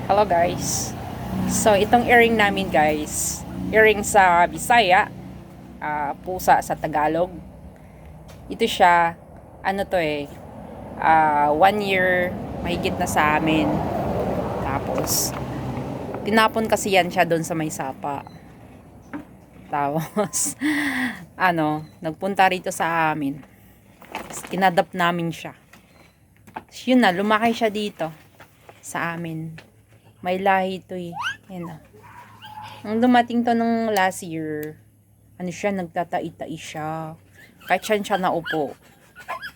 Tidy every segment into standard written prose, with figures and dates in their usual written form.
Hello guys. So itong earring namin guys, earring sa Bisaya, pusa sa Tagalog. Ito siya, ano to 1 year mahigit na sa amin. Tapos tinapon kasi yan siya doon sa may sapa. Tapos nagpunta rito sa amin. Kinadap namin siya. Yun na, lumaki siya dito sa amin. May lahi ito Yan na. Nung dumating to nung last year, nagtatai-tai siya. Kahit siya naupo,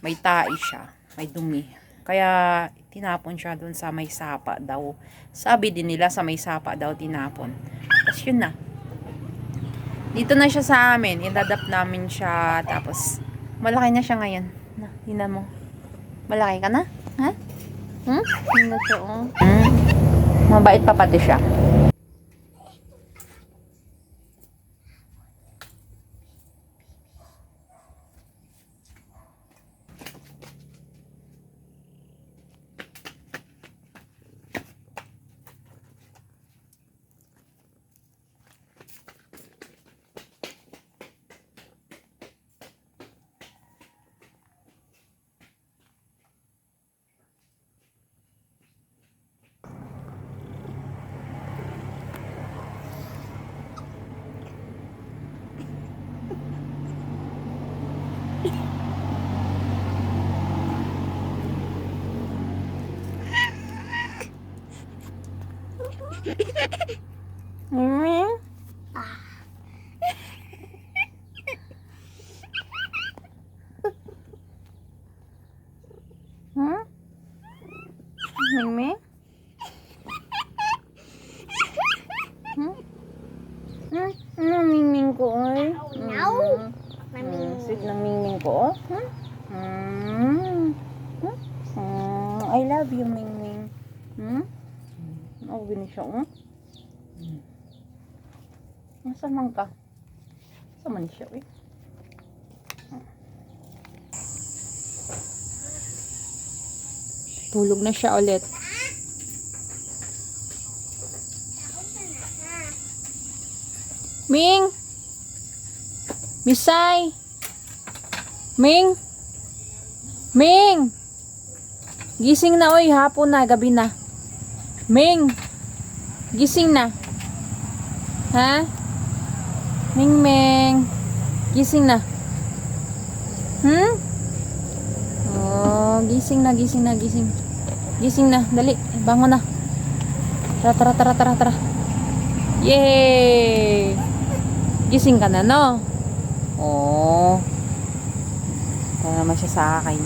may tai siya, may dumi. Kaya tinapon siya dun sa may sapa daw. Sabi din nila sa may sapa daw tinapon. Tapos yun na. Dito na siya sa amin. Inadapt namin siya. Tapos malaki na siya ngayon. Tingnan mo. Malaki ka na? Ha? Tingnan siya Mabait pa pati siya. Mingming? Mingming ko ay. Sweet ng mingming ko. I love you, mingming. Oh, gini siya. Nasaan man ka? Saan man siya Tulog na siya ulit. Ming! Misay! Ming! Ming! Gising na hapon na, gabi na. Ming! Gising na. Ha? Ming Ming! Gising na. Gising na. Gising na. Dali, bangon na. Tara. Yay! Gising ka na, no? Tara naman siya sa akin.